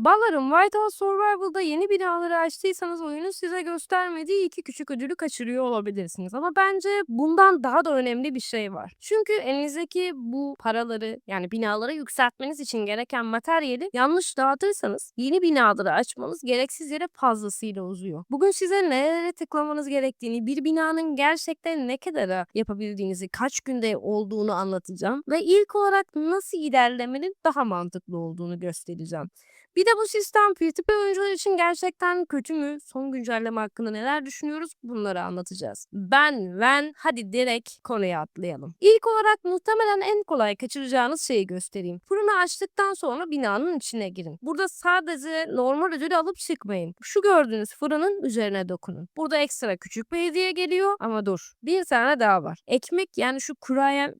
Ballarım, Whiteout Survival'da yeni binaları açtıysanız oyunun size göstermediği 2 küçük ödülü kaçırıyor olabilirsiniz. Ama bence bundan daha da önemli bir şey var. Çünkü elinizdeki bu paraları yani binaları yükseltmeniz için gereken materyali yanlış dağıtırsanız yeni binaları açmanız gereksiz yere fazlasıyla uzuyor. Bugün size nerelere tıklamanız gerektiğini, bir binanın gerçekten ne kadara yapabildiğinizi, kaç günde olduğunu anlatacağım ve ilk olarak nasıl ilerlemenin daha mantıklı olduğunu göstereceğim. Bir de bu sistem free-to-play oyuncular için gerçekten kötü mü? Son güncelleme hakkında neler düşünüyoruz? Bunları anlatacağız. Hadi direkt konuya atlayalım. İlk olarak muhtemelen en kolay kaçıracağınız şeyi göstereyim. Fırını açtıktan sonra binanın içine girin. Burada sadece normal ödülü alıp çıkmayın. Şu gördüğünüz fırının üzerine dokunun. Burada ekstra küçük bir hediye geliyor ama dur. Bir tane daha var. Ekmek yani şu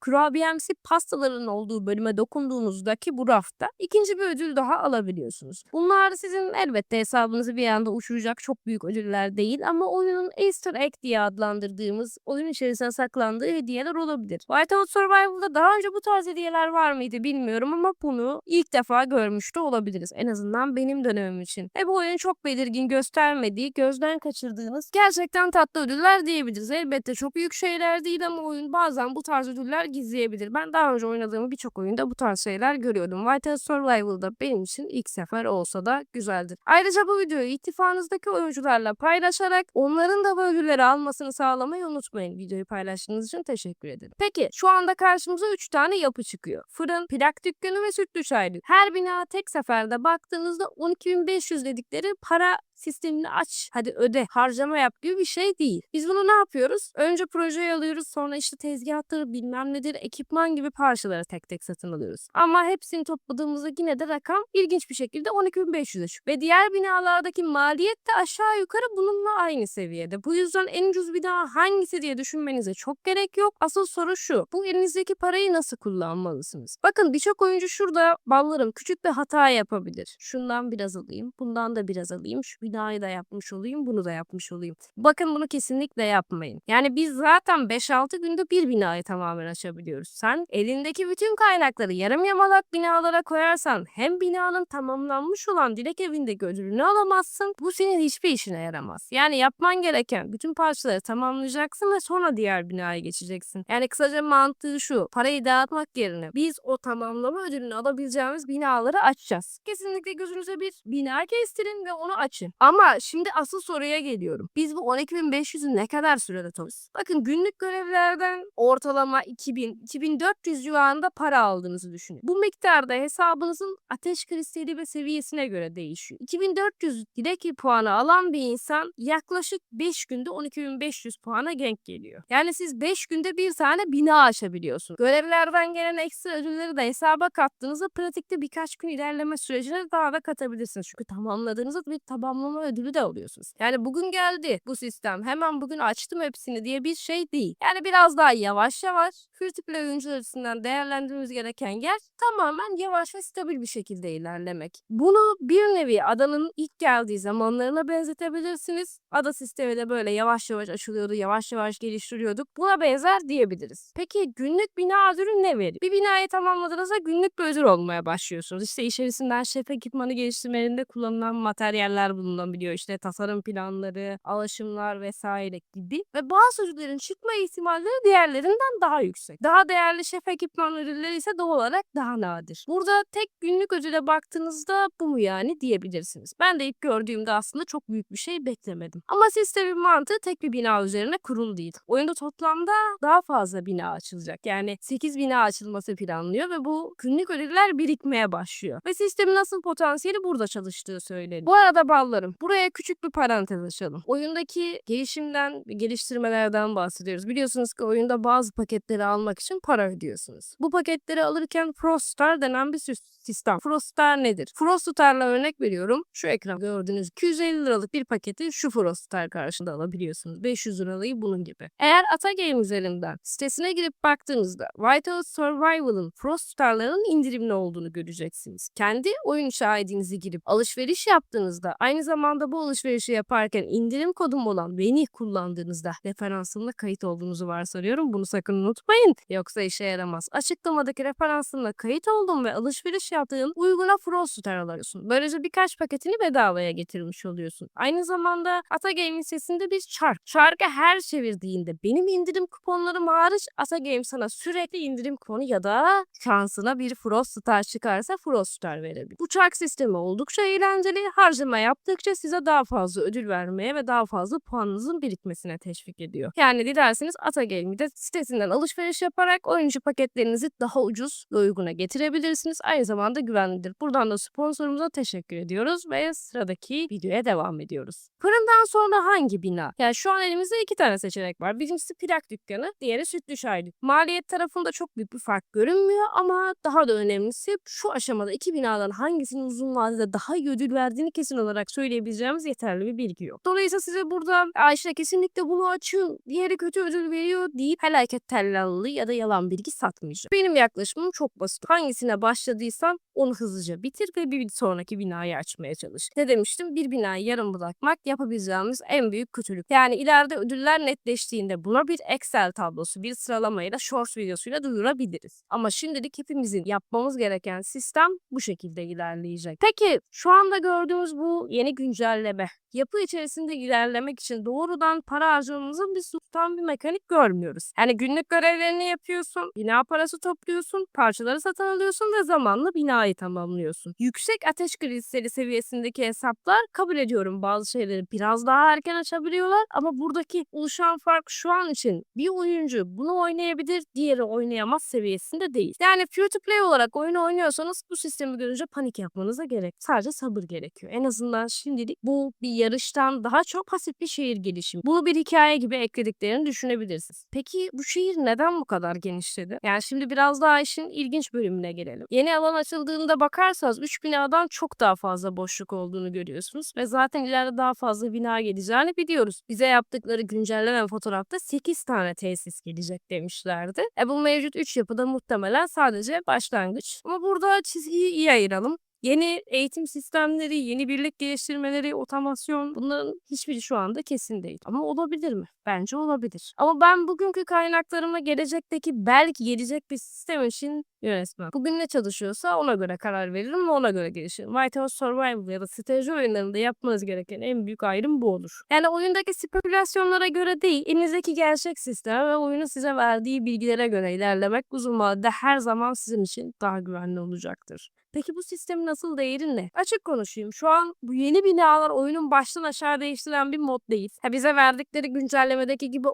kurabiyemsi pastaların olduğu bölüme dokunduğunuzdaki bu rafta ikinci bir ödül daha alabiliyorsunuz. Bunlar sizin elbette hesabınızı bir anda uçuracak çok büyük ödüller değil ama oyunun Easter egg diye adlandırdığımız oyun içerisine saklandığı hediyeler olabilir. Whiteout Survival'da daha önce bu tarz hediyeler var mıydı bilmiyorum ama bunu ilk defa görmüş de olabiliriz. En azından benim dönemim için. Bu oyun çok belirgin göstermediği, gözden kaçırdığınız gerçekten tatlı ödüller diyebiliriz. Elbette çok büyük şeyler değil ama oyun bazen bu tarz ödüller gizleyebilir. Ben daha önce oynadığım birçok oyunda bu tarz şeyler görüyordum. Whiteout Survival'da benim için ilk sefer olsa da güzeldir. Ayrıca bu videoyu ittifanınızdaki oyuncularla paylaşarak onların da bu ödülleri almasını sağlamayı unutmayın. Videoyu paylaştığınız için teşekkür ederim. Peki şu anda karşımıza 3 tane yapı çıkıyor. Fırın, plak dükkanı ve sütlü çaylı. Her bina tek seferde baktığınızda 12.500 dedikleri para sistemini aç, hadi öde, harcama yap gibi bir şey değil. Biz bunu ne yapıyoruz? Önce projeyi alıyoruz, sonra işte tezgahtır, bilmem nedir, ekipman gibi parçaları tek tek satın alıyoruz. Ama hepsini topladığımızda yine de rakam ilginç bir şekilde 12.500'e çıkıyor. Ve diğer binalardaki maliyet de aşağı yukarı bununla aynı seviyede. Bu yüzden en ucuz bina hangisi diye düşünmenize çok gerek yok. Asıl soru şu, bu elinizdeki parayı nasıl kullanmalısınız? Bakın birçok oyuncu şurada ballarım küçük bir hata yapabilir. Şundan biraz alayım, bundan da biraz alayım, şu binayı da yapmış olayım, bunu da yapmış olayım. Bakın bunu kesinlikle yapmayın. Yani biz zaten 5-6 günde bir binayı tamamen açabiliyoruz. Sen elindeki bütün kaynakları yarım yamalak binalara koyarsan hem binanın tamamlanmış olan direkt evindeki ödülünü alamazsın. Bu senin hiçbir işine yaramaz. Yani yapman gereken bütün parçaları tamamlayacaksın ve sonra diğer binaya geçeceksin. Yani kısaca mantığı şu. Parayı dağıtmak yerine biz o tamamlama ödülünü alabileceğimiz binaları açacağız. Kesinlikle gözünüze bir bina kestirin ve onu açın. Ama şimdi asıl soruya geliyorum. Biz bu 12.500'ü ne kadar sürede toplarız? Bakın günlük görevlerden ortalama 2000-2400 civarında para aldığınızı düşünün. Bu miktarda hesabınızın ateş kristali ve seviyesine göre değişiyor. 2400 direkt puanı alan bir insan yaklaşık 5 günde 12.500 puana denk geliyor. Yani siz 5 günde bir tane bina açabiliyorsunuz. Görevlerden gelen ekstra ödülleri de hesaba kattığınızda pratikte birkaç gün ilerleme sürecine daha da katabilirsiniz. Çünkü tamamladığınızda bir tamamlama ödülü de alıyorsunuz. Yani bugün geldi bu sistem, hemen bugün açtım hepsini diye bir şey değil. Yani biraz daha yavaş yavaş free to play oyuncular açısından değerlendirmemiz gereken yer tamamen yavaş ve stabil bir şekilde ilerlemek. Bunu bir nevi adanın ilk geldiği zamanlarına benzetebilirsiniz. Ada sistemi de böyle yavaş yavaş açılıyordu, yavaş yavaş geliştiriyorduk. Buna benzer diyebiliriz. Peki günlük bina ödülü ne verir? Bir binayı tamamladığınızda günlük bir ödül olmaya başlıyorsunuz. İşte içerisinden şef ekipmanı geliştirmelerinde kullanılan materyaller bulunabiliyor. İşte tasarım planları, alışımlar vesaire gibi. Ve bazı ödüllerin çıkma ihtimalleri diğerlerinden daha yüksek. Daha değerli şef ekipman ödülleri ise doğal olarak daha nadir. Burada tek günlük ödüle baktığınızda bu mu yani diyebilirsiniz. Ben de ilk gördüğümde aslında çok büyük bir şey beklemedim. Ama sistemin mantığı tek bir bina üzerine kurulu değil. Oyunda toplamda daha fazla bina açılacak. Yani 8 bina açılması planlıyor ve bu günlük ödüller birikmeye başlıyor. Ve sistemin asıl potansiyeli burada çalıştığı söyleniyor. Bu arada ballarım, buraya küçük bir parantez açalım. Oyundaki gelişimden, geliştirmelerden bahsediyoruz. Biliyorsunuz ki oyunda bazı paketleri almak için para ödüyorsunuz. Bu paketleri alırken Froststar denen bir sistem. Froststar nedir? Froststar'la örnek veriyorum. Şu ekran gördüğünüz 250 liralık bir paketi şu Froststar karşında alabiliyorsunuz. 500 lirayı bunun gibi. Eğer Atagame üzerinden sitesine girip baktığınızda Whiteout Survival'ın Froststar'ların indirimli olduğunu göreceksiniz. Kendi oyun şahidinizi girip alışveriş yaptığınızda aynı zamanda bu alışverişi yaparken indirim kodum olan Veni kullandığınızda referansımla kayıt olduğunuzu varsayıyorum. Bunu sakın unutmayın. Yoksa işe yaramaz. Açıklamadaki referansımla kayıt oldum ve alışveriş yaptığım uyguna Froststar alıyorsun. Böylece birkaç paketini bedavaya getirmiş oluyorsun. Aynı zamanda Atagame sitesinde bir çark. Çarkı her çevirdiğinde benim indirim kuponlarım hariç Atagame sana sürekli indirim kuponu ya da şansına bir Froststar çıkarsa Froststar verebilir. Bu çark sistemi oldukça eğlenceli. Harcama yaptıkça size daha fazla ödül vermeye ve daha fazla puanınızın birikmesine teşvik ediyor. Yani dilerseniz Atagame'de sitesinden alışveriş yaparak oyuncu paketlerinizi daha ucuz ve uyguna getirebilirsiniz. Aynı zamanda güvenlidir. Buradan da sponsorumuza teşekkür ediyoruz ve sıradaki videoya devam ediyoruz. Fırından sonra hangi bina? Yani şu an elimizde 2 tane seçenek var. Birincisi plak dükkanı, diğeri sütlü çay dükkanı. Maliyet tarafında çok büyük bir fark görünmüyor ama daha da önemlisi şu aşamada 2 binadan hangisinin uzun vadede daha iyi ödül verdiğini kesin olarak söyleyebileceğimiz yeterli bir bilgi yok. Dolayısıyla size burada Ayşe kesinlikle bunu açın, diğeri kötü ödül veriyor deyip felaket tellallığı ya da yalan bilgi satmayacağım. Benim yaklaşımım çok basit. Hangisine başladıysan onu hızlıca bitir ve bir sonraki binayı açmaya çalış. Ne demiştim? Bir binayı yarım bırakmak yapabileceğimiz en büyük kötülük. Yani ileride ödüller netleştiğinde buna bir Excel tablosu, bir sıralamayla short videosuyla duyurabiliriz. Ama şimdilik hepimizin yapmamız gereken sistem bu şekilde ilerleyecek. Peki şu anda gördüğümüz bu yeni güncelleme yapı içerisinde ilerlemek için doğrudan para harcamamızın bir tutan bir mekanik görmüyoruz. Yani günlük görevlerini yapıyorsun, bina parası topluyorsun, parçaları satın alıyorsun ve zamanla binayı tamamlıyorsun. Yüksek ateş krizleri seviyesindeki hesaplar kabul ediyorum bazı şeyleri biraz daha erken açabiliyorlar ama buradaki oluşan fark şu an için bir oyuncu bunu oynayabilir, diğeri oynayamaz seviyesinde değil. Yani free to play olarak oyunu oynuyorsanız bu sistemi görünce panik yapmanıza gerek. Sadece sabır gerekiyor. En azından şimdilik bu bir yarıştan daha çok pasif bir şehir gelişimi. Bunu bir hikaye gibi eklediklerini düşünebilirsiniz. Peki bu şehir neden bu kadar genişledi? Yani şimdi biraz daha işin ilginç bölümüne gelelim. Yeni alan açıldığında bakarsanız 3 binadan çok daha fazla boşluk olduğunu görüyorsunuz ve zaten ileride daha fazla bina geleceğini biliyoruz. Bize yaptıkları güncelleme fotoğrafta 8 tane tesis gelecek demişlerdi. Bu mevcut 3 yapıda muhtemelen sadece başlangıç. Ama burada çizgiyi iyi ayıralım. Yeni eğitim sistemleri, yeni birlik geliştirmeleri, otomasyon bunların hiçbiri şu anda kesin değil. Ama olabilir mi? Bence olabilir. Ama ben bugünkü kaynaklarıma gelecekteki belki gelecek bir sistem için yönetmem. Bugün ne çalışıyorsa ona göre karar veririm ve ona göre gelişirim. Whitehouse Survival ya da strateji oyunlarında yapmanız gereken en büyük ayrım bu olur. Yani oyundaki spekülasyonlara göre değil, elinizdeki gerçek sistem ve oyunun size verdiği bilgilere göre ilerlemek uzun vadede her zaman sizin için daha güvenli olacaktır. Peki bu sistemin nasıl değeri ne? Açık konuşayım. Şu an bu yeni binalar oyunun baştan aşağı değiştiren bir mod değil. Bize verdikleri güncellemedeki gibi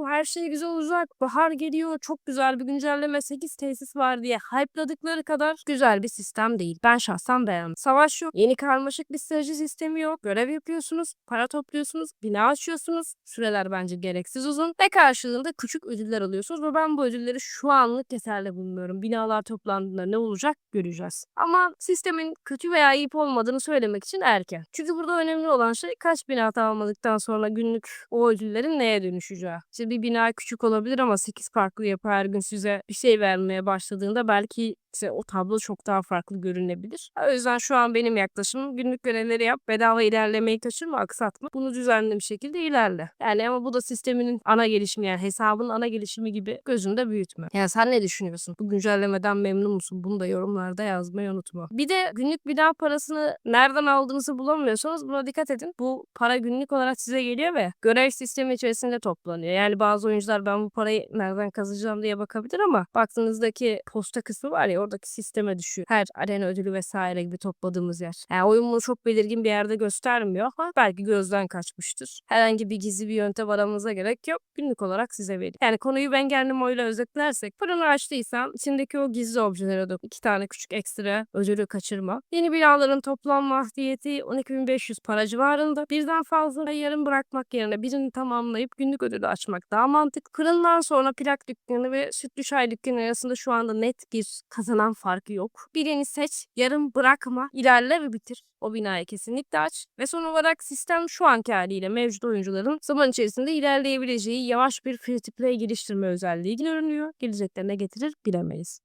her şey güzel olacak, bahar geliyor, çok güzel bir güncelleme, 8 tesis var diye hype'ladıkları kadar güzel bir sistem değil. Ben şahsen beğendim. Savaş yok, yeni karmaşık bir strateji sistemi yok. Görev yapıyorsunuz, para topluyorsunuz, bina açıyorsunuz. Süreler bence gereksiz uzun ve karşılığında küçük ödüller alıyorsunuz ve ben bu ödülleri şu anlık yeterli bulmuyorum. Binalar toplandığında ne olacak göreceğiz. Ama sistemin kötü veya iyi olmadığını söylemek için erken. Çünkü burada önemli olan şey kaç bina tamamladıktan sonra günlük o ödüllerin neye dönüşeceği. İşte bir bina küçük olabilir ama 8 farklı yapı her gün size bir şey vermeye başladığında belki size o tablo çok daha farklı görünebilir. O yüzden şu an benim yaklaşımım günlük görevleri yap, bedava ilerlemeyi kaçırma, aksatma. Bunu düzenli bir şekilde ilerle. Yani ama bu da sistemin ana gelişimi yani hesabın ana gelişimi gibi gözünde büyütme. Yani sen ne düşünüyorsun? Bu güncellemeden memnun musun? Bunu da yorumlarda yazmayı unutma. Bir de günlük bina parasını nereden aldığınızı bulamıyorsanız buna dikkat edin. Bu para günlük olarak size geliyor ve görev sistemi içerisinde toplanıyor. Yani bazı oyuncular ben bu parayı nereden kazanacağım diye bakabilir ama baktığınızdaki posta kısmı var ya oradaki sisteme düşüyor. Her arena ödülü vesaire gibi topladığımız yer. Yani oyun bunu çok belirgin bir yerde göstermiyor ama belki gözden kaçmıştır. Herhangi bir gizli bir yöntem aramıza gerek yok. Günlük olarak size veriyor. Yani konuyu ben kendim öyle özetlersek fırını açtıysan içindeki o gizli objelere de 2 tane küçük ekstra ödülü kaçırma. Yeni binaların toplam mahdiyeti 12.500 para civarında. Birden fazla yarım bırakmak yerine birini tamamlayıp günlük ödülü açmak daha mantıklı. Fırından sonra plak dükkanı ve sütlü çay dükkanı arasında şu anda net bir kazanan farkı yok. Birini seç, yarım bırakma, ilerle ve bitir. O binayı kesinlikle aç. Ve son olarak sistem şu anki haliyle mevcut oyuncuların zaman içerisinde ilerleyebileceği yavaş bir free to play geliştirme özelliği görünüyor. Gelecekte ne getirir bilemeyiz.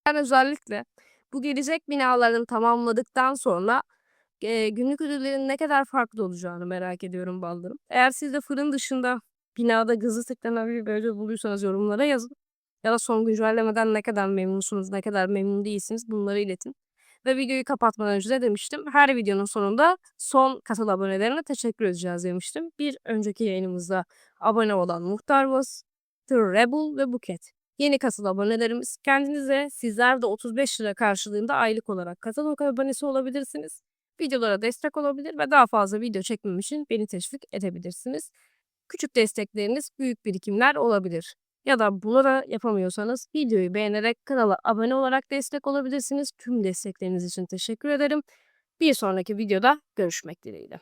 Ben özellikle bu gelecek binaların tamamladıktan sonra günlük ödüllerin ne kadar farklı olacağını merak ediyorum ballarım. Eğer siz de fırın dışında binada hızlı tıklanan bir ödül bulursanız yorumlara yazın. Ya da son güncellemeden ne kadar memnunsunuz, ne kadar memnun değilsiniz bunları iletin. Ve videoyu kapatmadan önce de demiştim. Her videonun sonunda son katıl abonelerine teşekkür edeceğiz demiştim. Bir önceki yayınımızda abone olan Muhtar Boz, The Rebel ve Buket. Yeni katıl abonelerimiz, kendinize sizler de 35 lira karşılığında aylık olarak katalog abonesi olabilirsiniz. Videolara destek olabilir ve daha fazla video çekmem için beni teşvik edebilirsiniz. Küçük destekleriniz büyük birikimler olabilir. Ya da bunları yapamıyorsanız videoyu beğenerek kanala abone olarak destek olabilirsiniz. Tüm destekleriniz için teşekkür ederim. Bir sonraki videoda görüşmek dileğiyle.